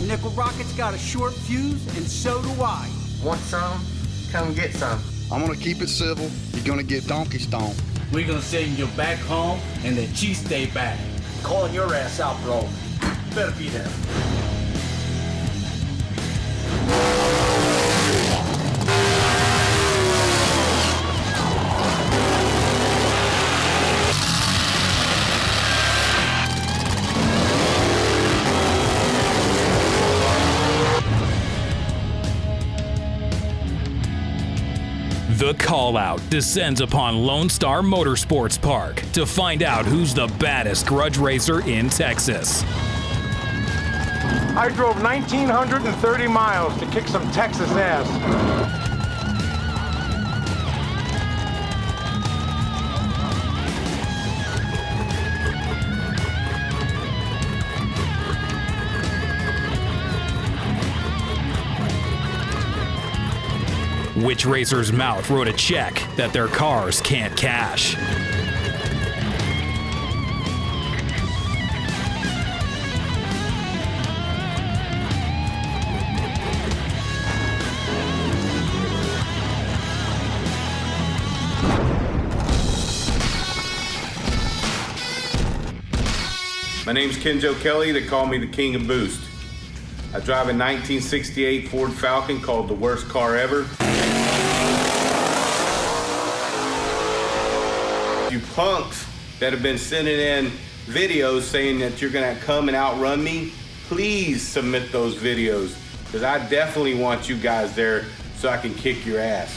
Your nickel rocket's got a short fuse, and so do I. Want some? Come get some. I'm gonna keep it civil. You're gonna get donkey stoned. We're gonna send you back home and let you stay back. Calling your ass out, bro. Better be there. The call-out descends upon Lonestar Motorsports Park to find out who's the baddest grudge racer in Texas. I drove 1,930 miles to kick some Texas ass. Which racer's mouth wrote a check that their cars can't cash? My name's Kenjo Kelly. They call me the King of Boost. I drive a 1968 Ford Falcon called the worst car ever. You punks that have been sending in videos saying that you're gonna come and outrun me, please submit those videos, because I definitely want you guys there so I can kick your ass.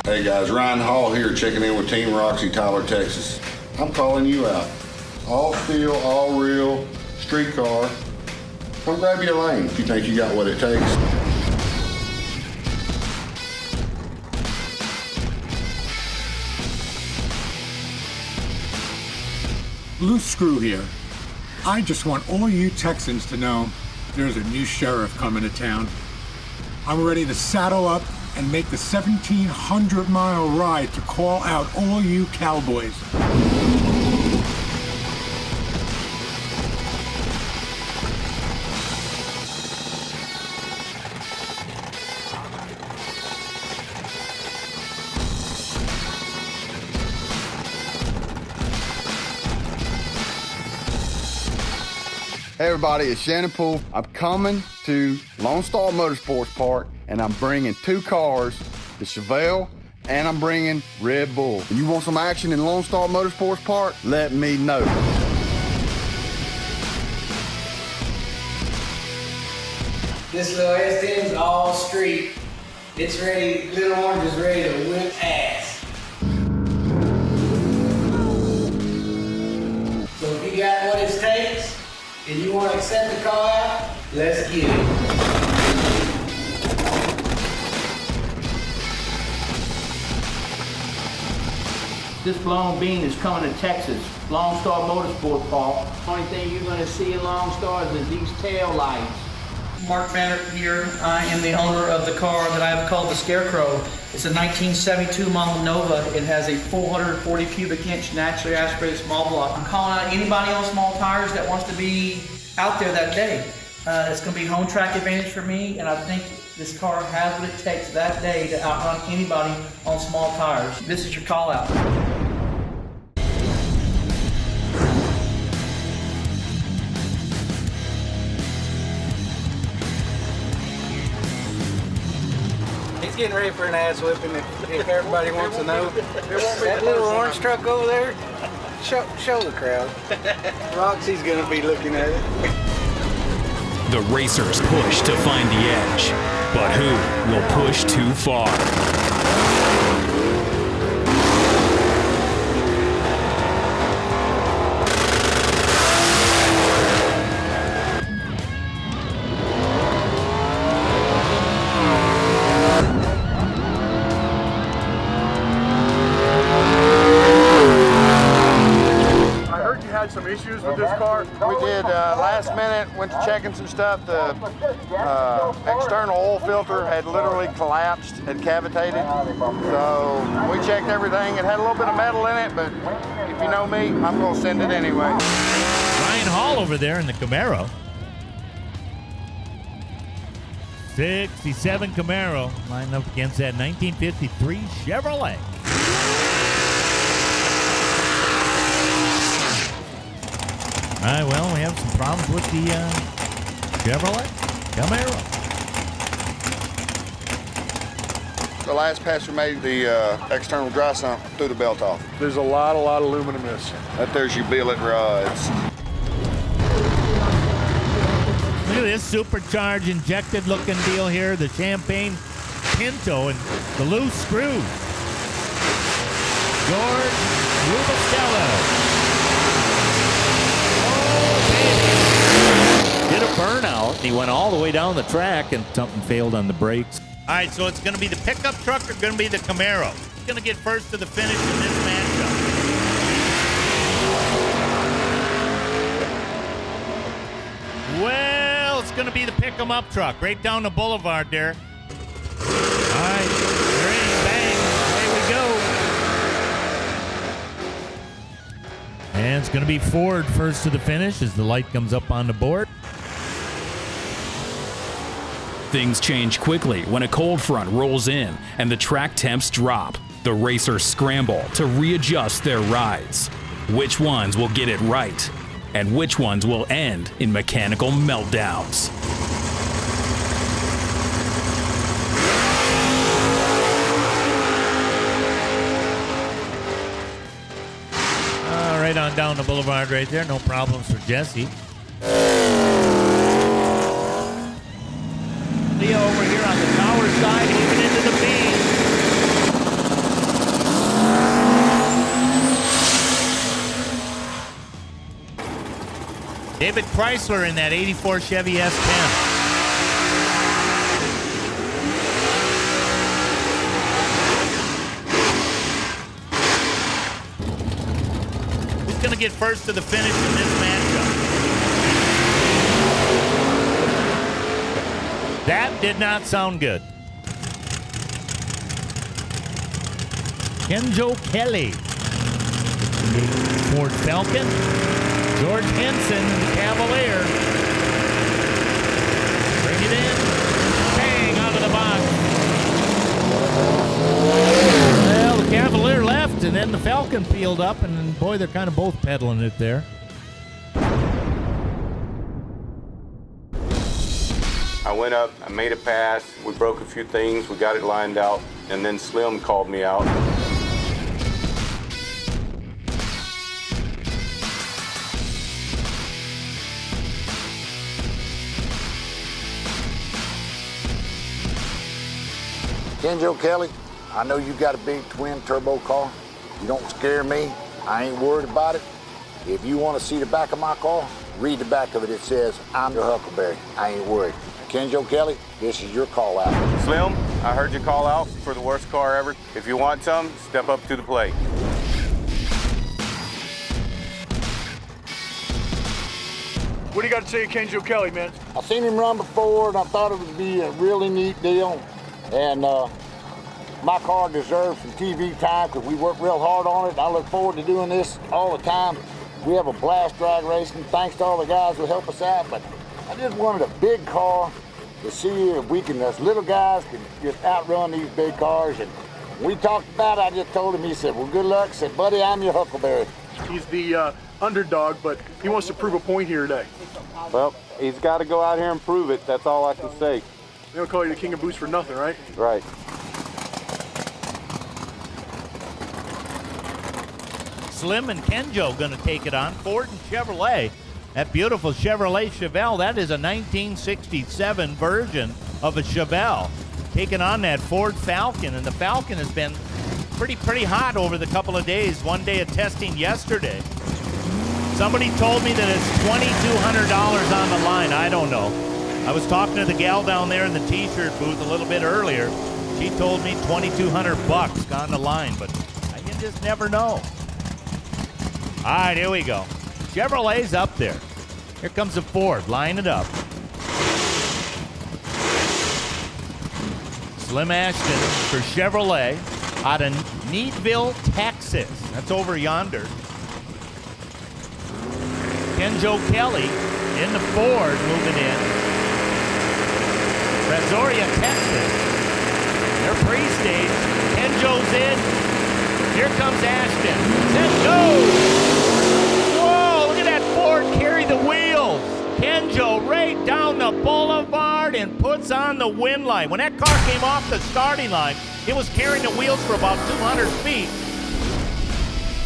Hey guys, Ryan Hall here, checking in with Team Roxy, Tyler, Texas. I'm calling you out. All steel, all real, street car. Come grab your lane if you think you got what it takes. Loose Screw here. I just want all you Texans to know there's a new sheriff coming to town. I'm ready to saddle up and make the 1,700-mile ride to call out all you cowboys. Hey everybody, it's Shannon Poole. I'm coming to Lonestar Motorsports Park, and I'm bringing two cars, the Chevelle, and I'm bringing Red Bull. If you want some action in Lonestar Motorsports Park, let me know. This little S10's all street. It's ready, Little Orange is ready to whip ass. So if you got what it takes, and you want to accept the call out, let's get it. This blown bean is coming to Texas, Lonestar Motorsports Park. Only thing you're going to see in Lonestar is these tail lights. Mark Banner here. I am the owner of the car that I have called the Scarecrow. It's a 1972 model Nova. It has a 440 cubic inch naturally aspirated small block. I'm calling out anybody on small tires that wants to be out there that day. It's going to be home track advantage for me, and I think this car has what it takes that day to outrun anybody on small tires. This is your call out. Getting ready for an ass whipping if everybody wants to know. That little orange truck over there, show the crowd. Roxy's gonna be looking at it. The racers push to find the edge, but who will push too far? Some issues with this car. We did last minute, went to check checking some stuff. The external oil filter had literally collapsed, had cavitated. So we checked everything. It had a little bit of metal in it, but if you know me, I'm gonna send it anyway. Ryan Hall over there in the Camaro. 67 Camaro lined up against that 1953 Chevrolet. All right, well, we have some problems with the Chevrolet Camaro. The last passenger made the external dry sump, threw the belt off. There's a lot of aluminum missing. That there's your billet rods. Look at this supercharged, injected looking deal here. The champagne Pinto and the loose screw. George Rubistello. Did a burnout. He went all the way down the track and something failed on the brakes. All right, so it's going to be the pickup truck or going to be the Camaro? It's going to get first to the finish in this matchup. Well, it's going to be the pick-em-up truck right down the boulevard there. All right, ring, bang, away we go. And it's going to be Ford first to the finish as the light comes up on the board. Things change quickly when a cold front rolls in and the track temps drop. The racers scramble to readjust their rides. Which ones will get it right? And which ones will end in mechanical meltdowns? Right on down the boulevard right there. No problems for Jesse. Lea over here on the tower side, moving into the beam. David Chrysler in that 84 Chevy S10. Who's going to get first to the finish in this matchup? That did not sound good. Kenjo Kelly. Ford Falcon. George Henson, the Cavalier. Bring it in. Bang, out of the box. Well, the Cavalier left, and then the Falcon peeled up, and boy, they're kind of both pedaling it there. I went up, I made a pass, we broke a few things, we got it lined out, and then Slim called me out. Kenjo Kelly, I know you got a big twin turbo car. You don't scare me. I ain't worried about it. If you want to see the back of my car, read the back of it. It says, I'm your Huckleberry. I ain't worried. Kenjo Kelly, this is your call out. Slim, I heard you call out for the worst car ever. If you want some, step up to the plate. What do you got to say to Kenjo Kelly, man? I've seen him run before, and I thought it would be a really neat deal. And my car deserves some TV time because we work real hard on it. And I look forward to doing this all the time. We have a blast drag racing. Thanks to all the guys who help us out. But I just wanted a big car to see if we can, as little guys, can just outrun these big cars. And when we talked about it, I just told him, he said, well, good luck. I said, buddy, I'm your Huckleberry. He's the underdog, but he wants to prove a point here today. Well, he's got to go out here and prove it. That's all I can say. They don't call you the king of boost for nothing, right? Right. Slim and Kenjo going to take it on. Ford and Chevrolet. That beautiful Chevrolet Chevelle, that is a 1967 version of a Chevelle. Taking on that Ford Falcon, and the Falcon has been pretty hot over the couple of days. One day of testing yesterday. Somebody told me that it's $2,200 on the line. I don't know. I was talking to the gal down there in the t-shirt booth a little bit earlier. She told me $2,200 on the line, but you just never know. All right, here we go. Chevrolet's up there. Here comes the Ford. Line it up. Slim Ashton for Chevrolet out of Needville, Texas. That's over yonder. Kenjo Kelly in the Ford moving in. Brazoria, Texas. They're pre-stage. Kenjo's in. Here comes Ashton. Let's go! Whoa, look at that Ford carry the wheels. Kenjo right down the boulevard and puts on the wind light. When that car came off the starting line, it was carrying the wheels for about 200 feet.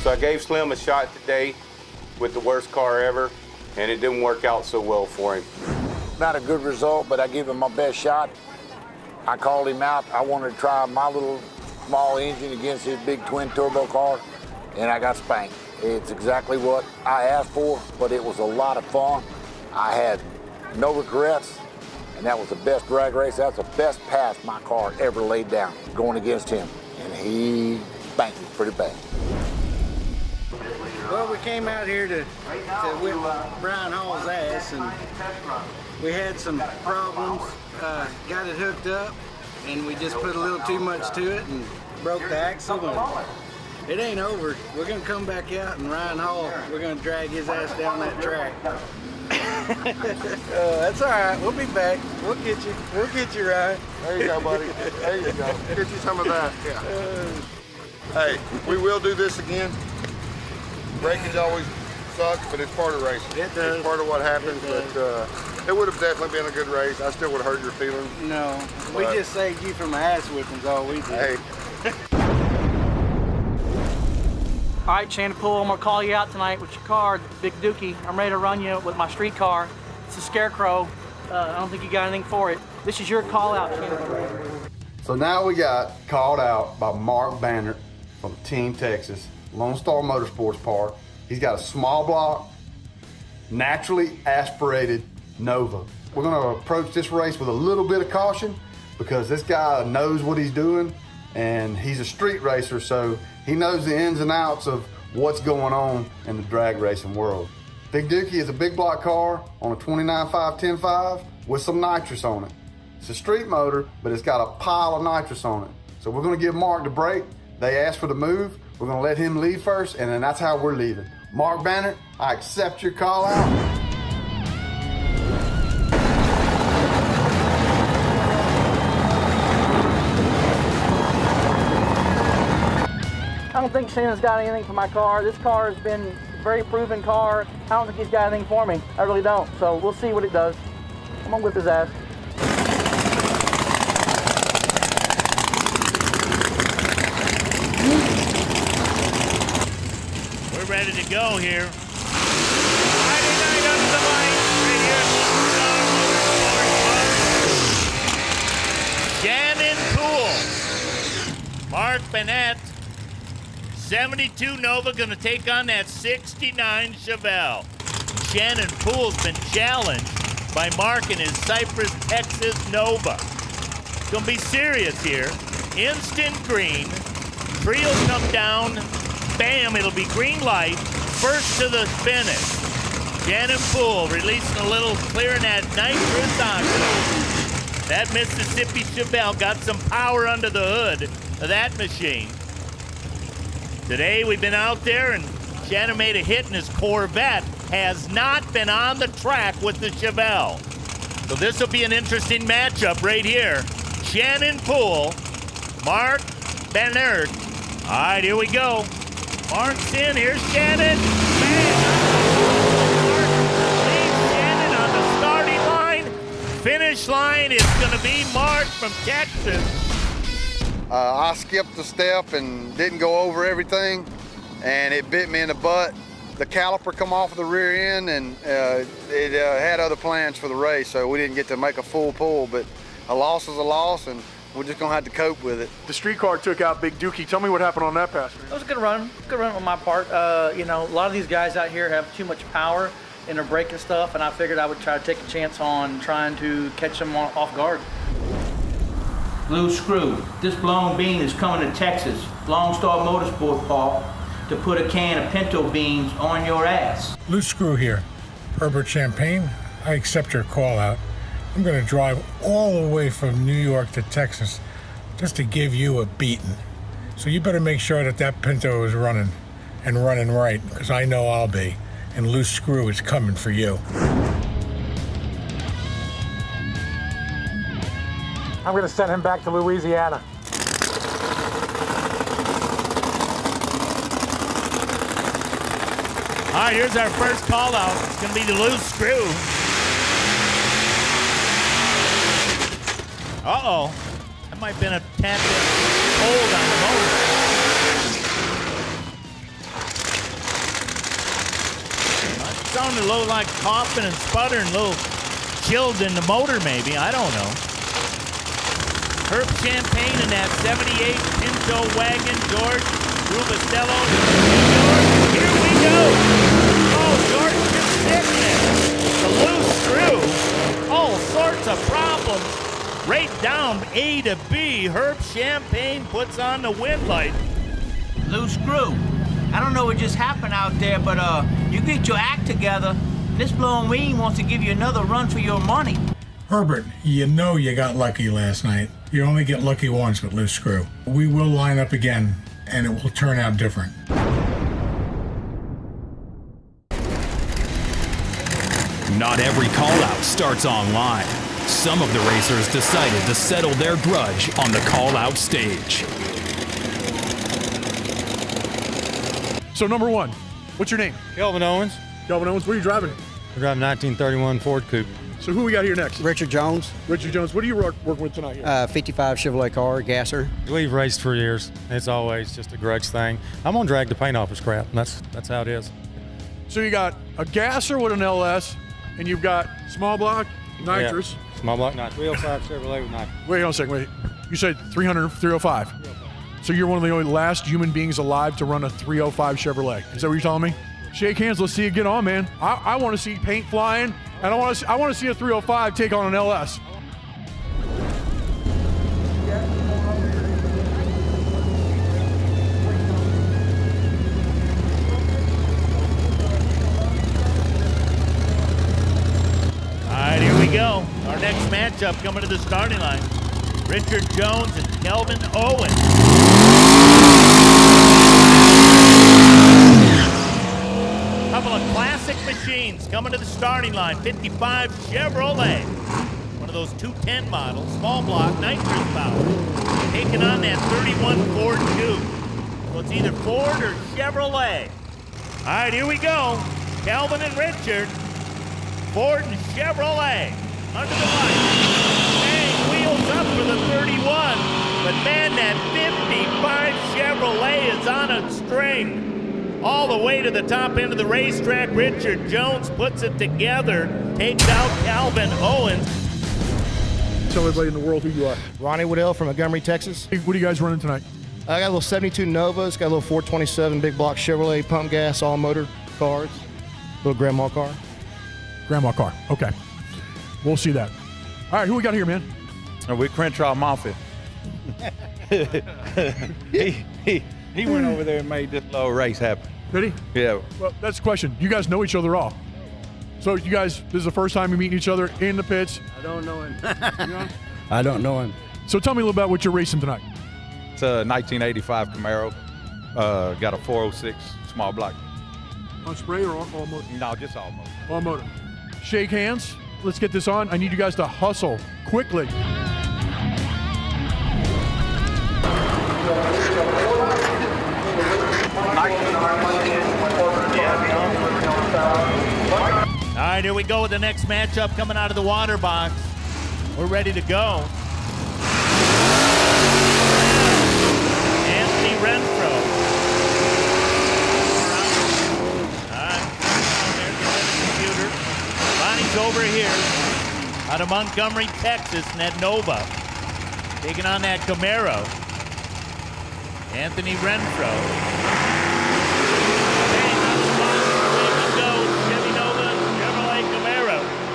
So I gave Slim a shot today with the worst car ever, and it didn't work out so well for him. Not a good result, but I gave him my best shot. I called him out. I wanted to try my little small engine against his big twin turbo car, and I got spanked. It's exactly what I asked for, but it was a lot of fun. I had no regrets, and that was the best drag race. That's the best pass my car ever laid down, going against him. And he spanked me pretty bad. Well, we came out here to whip Brian Hall's ass, and we had some problems. Got it hooked up, and we just put a little too much to it and broke the axle. And it ain't over. We're gonna come back out, and Ryan Hall, we're gonna drag his ass down that track. That's all right. We'll be back. We'll get you. We'll get you, Ryan. There you go, buddy. There you go. Get you some of that. Yeah. Hey, we will do this again. Breakage always sucks, but it's part of racing. It does. It's part of what happens, but it would have definitely been a good race. I still would have hurt your feelings. No, we just saved you from ass whippings, all we did. Hey. All right, Shannon Poole, I'm gonna call you out tonight with your car, Big Dookie. I'm ready to run you with my street car. It's a Scarecrow. I don't think you got anything for it. This is your call out, Shannon. So now we got called out by Mark Banner from Team Texas, Lonestar Motorsports Park. He's got a small block, naturally aspirated Nova. We're gonna approach this race with a little bit of caution because this guy knows what he's doing and he's a street racer, so he knows the ins and outs of what's going on in the drag racing world. Big Dookie is a big block car on a 29.5 10.5 with some nitrous on it. It's a street motor, but it's got a pile of nitrous on it. So we're gonna give Mark the break. They asked for the move. We're gonna let him lead first, and then that's how we're leaving. Mark Banner, I accept your call out. I don't think Shannon's got anything for my car. This car has been a very proven car. I don't think he's got anything for me. I really don't. So we'll see what it does. I'm gonna whip his ass. We're ready to go here. Friday night under the lights, right here at Lonestar Motorsports Park. Shannon Poole, Mark Bennett, 72 Nova gonna take on that 69 Chevelle. Shannon Poole's been challenged by Mark in his Cypress, Texas Nova. It's gonna be serious here. Instant green. Trios come down. Bam, it'll be green light. First to the finish. Shannon Poole releasing a little, clearing that nitrous oxide. That Mississippi Chevelle got some power under the hood of that machine. Today we've been out there and Shannon made a hit and his Corvette has not been on the track with the Chevelle. So this will be an interesting matchup right here. Shannon Poole, Mark Bennett. All right, here we go. Mark's in, here's Shannon. Leads Shannon on the starting line. Finish line is gonna be Mark from Texas. I skipped a step and didn't go over everything, and it bit me in the butt. The caliper come off of the rear end, and it had other plans for the race, so we didn't get to make a full pull, but a loss is a loss, and we're just gonna have to cope with it. The street car took out Big Dookie. Tell me what happened on that pass. It was a good run on my part. You know, a lot of these guys out here have too much power in their braking stuff, and I figured I would try to take a chance on trying to catch them off guard. Loose screw. This blown bean is coming to Texas, Lonestar Motorsports Park, to put a can of Pinto beans on your ass. Loose Screw here. Herbert Champagne, I accept your call out. I'm going to drive all the way from New York to Texas just to give you a beating. So you better make sure that that Pinto is running and running right, because I know I'll be. And Loose Screw is coming for you. I'm going to send him back to Louisiana. All right, here's our first call out. It's going to be the Loose Screw. Uh-oh. That might have been a tad bit cold on the motor. It sounded a little like coughing and sputtering, a little chilled in the motor maybe. I don't know. Herb Champagne in that 78 Pinto wagon, George Rubistello. Here we go. Oh, George just sitting there. The Loose Screw. All sorts of problems. Right down A to B. Herb Champagne puts on the wind light. Loose Screw. I don't know what just happened out there, but you get your act together. This blowing wing wants to give you another run for your money. Herbert, you know you got lucky last night. You only get lucky once with Loose Screw. We will line up again, and it will turn out different. Not every call-out starts online. Some of the racers decided to settle their grudge on the call-out stage. So number one, what's your name? Kelvin Owens. Kelvin Owens, what are you driving? We're driving 1931 Ford Coupe. So who we got here next? Richard Jones. Richard Jones, what are you working with tonight here? 55 Chevrolet car, gasser. We've raced for years. It's always just a grudge thing. I'm gonna drag the paint off his crap. That's how it is. So you got a gasser with an LS, and you've got small block nitrous. Yeah. Small block nitrous. 305 Chevrolet with nitrous. Wait on a second, wait. You said 305. 305. So you're one of the only last human beings alive to run a 305 Chevrolet. Is that what you're telling me? Shake hands, let's see it get on, man. I want to see paint flying, and I want to see a 305 take on an LS. All right, here we go. Our next matchup coming to the starting line. Richard Jones and Kelvin Owens. Couple of classic machines coming to the starting line. 55 Chevrolet. One of those 210 models, small block, nitrous power. Taking on that 31 Ford Coupe. So it's either Ford or Chevrolet. All right, here we go. Kelvin and Richard. Ford and Chevrolet. Under the lights. Bang, wheels up for the 31. But man, that 55 Chevrolet is on a string. All the way to the top end of the racetrack. Richard Jones puts it together, takes out Kelvin Owens. Tell everybody in the world who you are. Ronnie Waddell from Montgomery, Texas. Hey, what are you guys running tonight? I got a little 72 Nova. It's got a little 427 big block Chevrolet pump gas, all motor cars. Little grandma car. Grandma car, okay. We'll see that. All right, who we got here, man? We Crenshaw Moffitt. He went over there and made this little race happen. Did he? Yeah. Well, that's the question. You guys know each other all. So you guys, this is the first time you're meeting each other in the pits. I don't know him. I don't know him. So tell me a little about what you're racing tonight. It's a 1985 Camaro. Got a 406 small block. On spray or all motor? No, just all motor. All motor. Shake hands. Let's get this on. I need you guys to hustle quickly. All right, here we go with the next matchup coming out of the water box. We're ready to go. Anthony Renfro. All right, there's the computer. Ronnie's over here out of Montgomery, Texas, in that Nova. Taking on that Camaro. Anthony Renfro.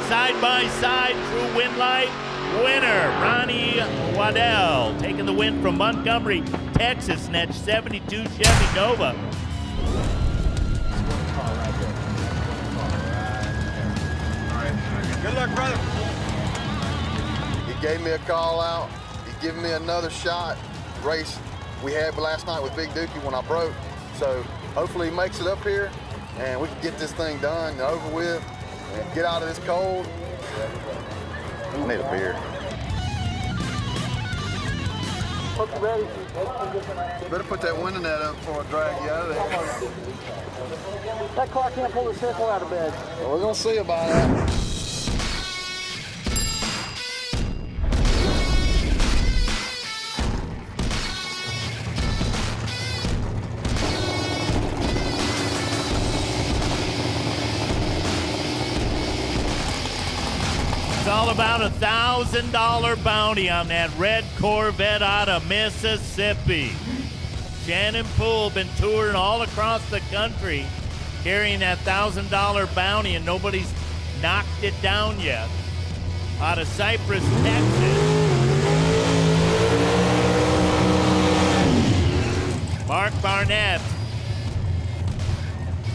Side by side, true win light winner, Ronnie Waddell, taking the win from Montgomery, Texas, in that 72 Chevy Nova. Good luck, brother. He gave me a call out. He's giving me another shot. Race we had last night with Big Dookie when I broke. So hopefully he makes it up here and we can get this thing done and over with and get out of this cold. I need a beer. Better put that window net up before I drag you out of there. That car can't pull the circle out of bed. Well, we're gonna see about that. It's all about $1,000 bounty on that red Corvette out of Mississippi. Shannon Poole been touring all across the country carrying that $1,000 bounty, and nobody's knocked it down yet. Out of Cypress, Texas. Mark Barnett.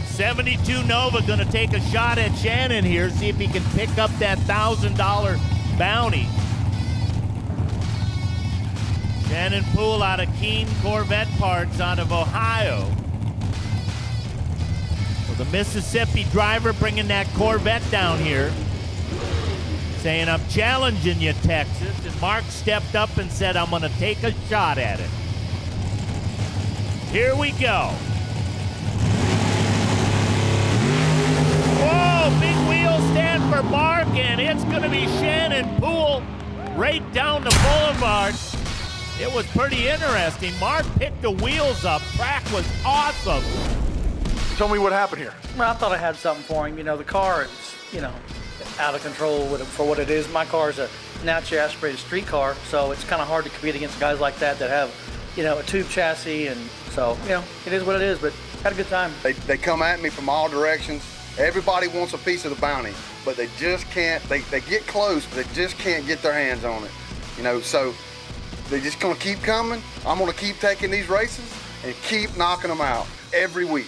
72 Nova gonna take a shot at Shannon here, see if he can pick up that $1,000 bounty. Shannon Poole out of Keene Corvette Parts out of Ohio. So the Mississippi driver bringing that Corvette down here, saying, I'm challenging you, Texas. And Mark stepped up and said, I'm gonna take a shot at it. Here we go. Whoa, big wheel stand for Mark, and it's going to be Shannon Poole right down the boulevard. It was pretty interesting. Mark picked the wheels up. Track was awesome. Tell me what happened here. Well, I thought I had something for him. You know, the car is, you know, out of control for what it is. My car is a naturally aspirated street car, so it's kind of hard to compete against guys like that have, you know, a tube chassis, and so, you know, it is what it is, but had a good time. They come at me from all directions. Everybody wants a piece of the bounty, but they just can't. They get close, but they just can't get their hands on it. You know, so they're just gonna keep coming. I'm gonna keep taking these races and keep knocking them out every week.